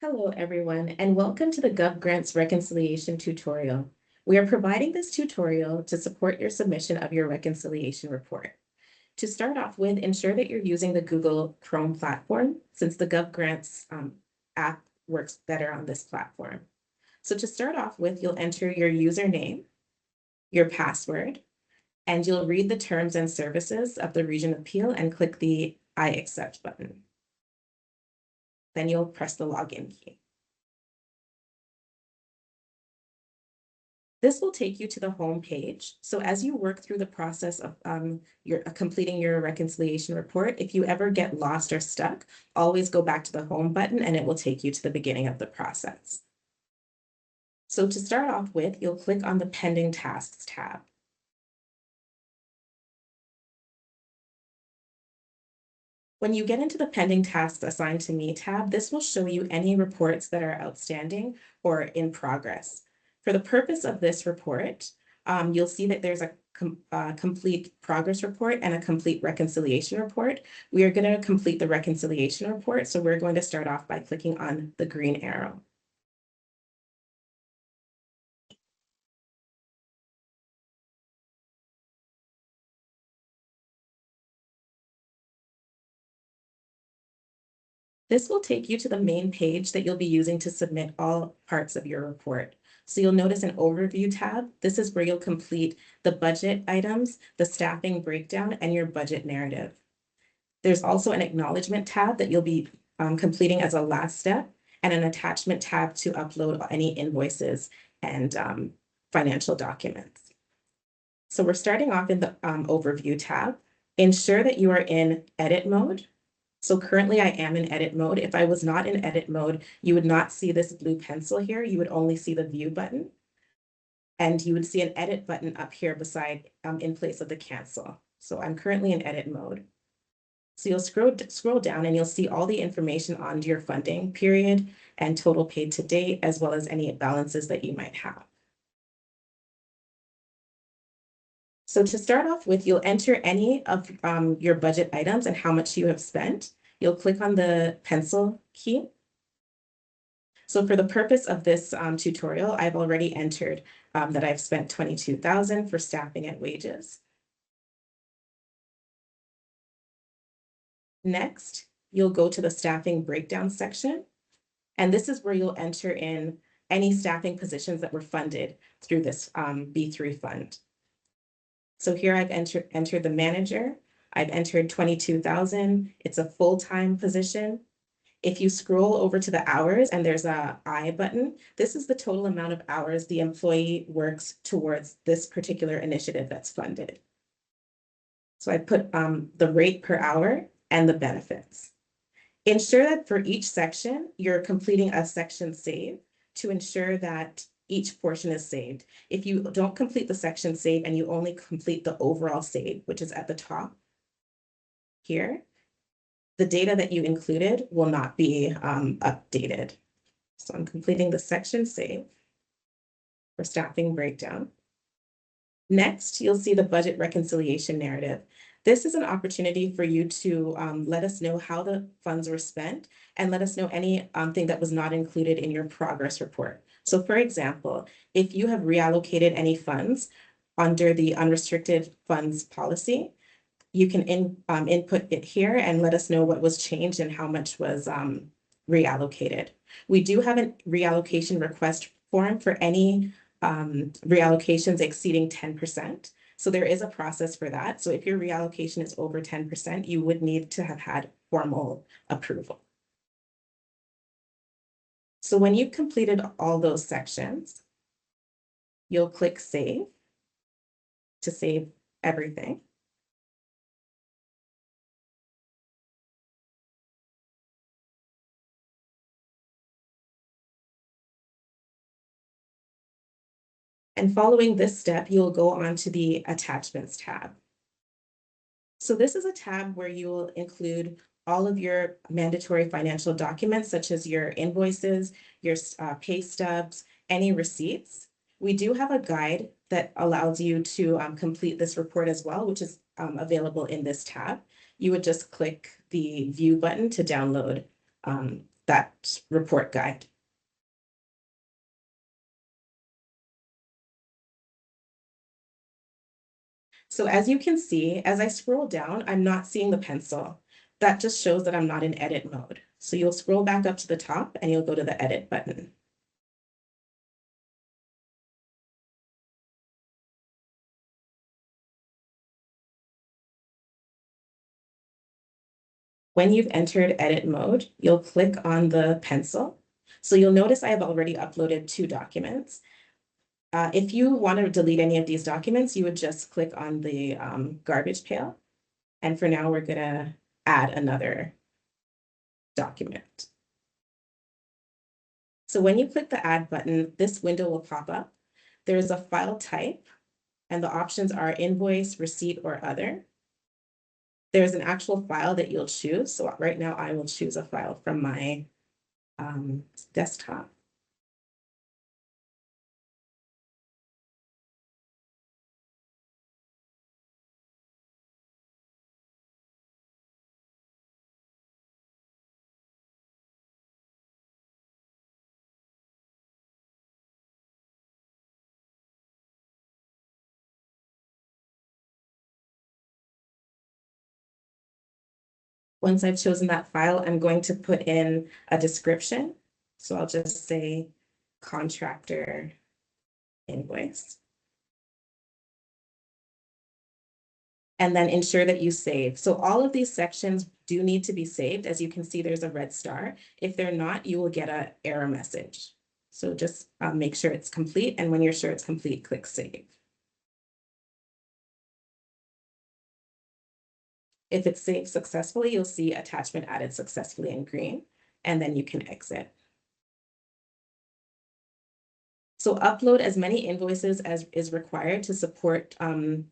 Hello, everyone, and welcome to the GovGrants reconciliation tutorial. We are providing this tutorial to support your submission of your reconciliation report. To start off with, ensure that you're using the Google Chrome platform, since the GovGrants app works better on this platform. So to start off with, you'll enter your username, your password, and you'll read the terms and services of the Region Appeal and click the I accept button. Then you'll press the login key. This will take you to the home page. So as you work through the process of completing your reconciliation report, if you ever get lost or stuck, always go back to the home button and it will take you to the beginning of the process. So to start off with, you'll click on the Pending Tasks tab. When you get into the Pending Tasks Assigned to Me tab, this will show you any reports that are outstanding or in progress. For the purpose of this report, you'll see that there's a complete progress report and a complete reconciliation report. We are going to complete the reconciliation report, so we're going to start off by clicking on the green arrow. This will take you to the main page that you'll be using to submit all parts of your report. So you'll notice an overview tab. This is where you'll complete the budget items, the staffing breakdown, and your budget narrative. There's also an acknowledgement tab that you'll be completing as a last step, and an attachment tab to upload any invoices and financial documents. So we're starting off in the overview tab. Ensure that you are in edit mode. So currently I am in edit mode. If I was not in edit mode, you would not see this blue pencil here. You would only see the view button. And you would see an edit button up here beside in place of the cancel. So I'm currently in edit mode. So you'll scroll down and you'll see all the information on your funding period and total paid to date, as well as any balances that you might have. So to start off with, you'll enter any of your budget items and how much you have spent. You'll click on the pencil key. So for the purpose of this tutorial, I've already entered that I've spent $22,000 for staffing and wages. Next, you'll go to the staffing breakdown section, and this is where you'll enter in any staffing positions that were funded through this B3 fund. So here I've entered the manager. I've entered 22,000. It's a full-time position. If you scroll over to the hours and there's a I button, this is the total amount of hours the employee works towards this particular initiative that's funded. So I put the rate per hour and the benefits. Ensure that for each section, you're completing a section save to ensure that each portion is saved. If you don't complete the section save and you only complete the overall save, which is at the top here, the data that you included will not be updated. So I'm completing the section save for staffing breakdown. Next, you'll see the budget reconciliation narrative. This is an opportunity for you to let us know how the funds were spent and let us know anything that was not included in your progress report. So for example, if you have reallocated any funds under the unrestricted funds policy, you can input it here and let us know what was changed and how much was reallocated. We do have a reallocation request form for any reallocations exceeding 10%. So there is a process for that. So if your reallocation is over 10%, you would need to have had formal approval. So when you've completed all those sections, you'll click Save to save everything. And following this step, you'll go on to the Attachments tab. So this is a tab where you will include all of your mandatory financial documents, such as your invoices, your pay stubs, any receipts. We do have a guide that allows you to complete this report as well, which is available in this tab. You would just click the View button to download that report guide. So as you can see, as I scroll down, I'm not seeing the pencil. That just shows that I'm not in edit mode. So you'll scroll back up to the top and you'll go to the edit button. When you've entered edit mode, you'll click on the pencil. So you'll notice I have already uploaded 2 documents. If you want to delete any of these documents, you would just click on the garbage pail. And for now, we're going to add another document. So when you click the add button, this window will pop up. There's a file type, and the options are invoice, receipt, or other. There's an actual file that you'll choose. So right now, I will choose a file from my desktop. Once I've chosen that file, I'm going to put in a description. So I'll just say contractor invoice. And then ensure that you save. So all of these sections do need to be saved. As you can see, there's a red star. If they're not, you will get an error message. So just make sure it's complete. And when you're sure it's complete, click save. If it's saved successfully, you'll see attachment added successfully in green, and then you can exit. So upload as many invoices as is required to support and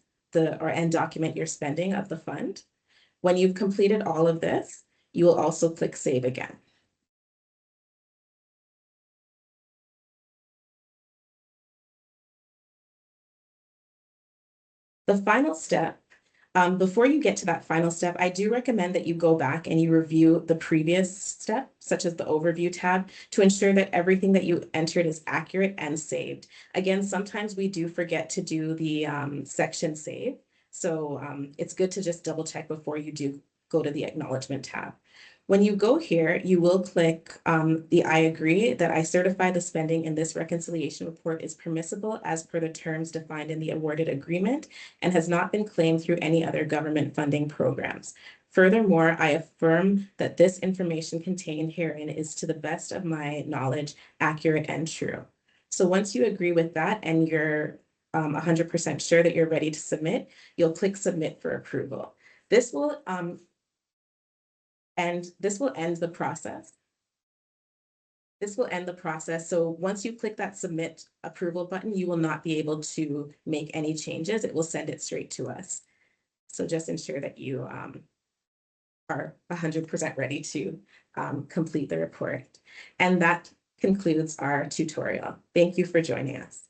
document your spending of the fund. When you've completed all of this, you will also click save again. The final step, before you get to that final step, I do recommend that you go back and you review the previous step, such as the overview tab, to ensure that everything that you entered is accurate and saved. Again, sometimes we do forget to do the section save. So it's good to just double check before you do go to the acknowledgement tab. When you go here, you will click the I agree that I certify the spending in this reconciliation report is permissible as per the terms defined in the awarded agreement and has not been claimed through any other government funding programs. Furthermore, I affirm that this information contained herein is to the best of my knowledge, accurate and true. So once you agree with that and you're 100% sure that you're ready to submit, you'll click submit for approval. This will end the process. This will end the process. So once you click that submit approval button, you will not be able to make any changes. It will send it straight to us. So just ensure that you are 100% ready to complete the report. And that concludes our tutorial. Thank you for joining us.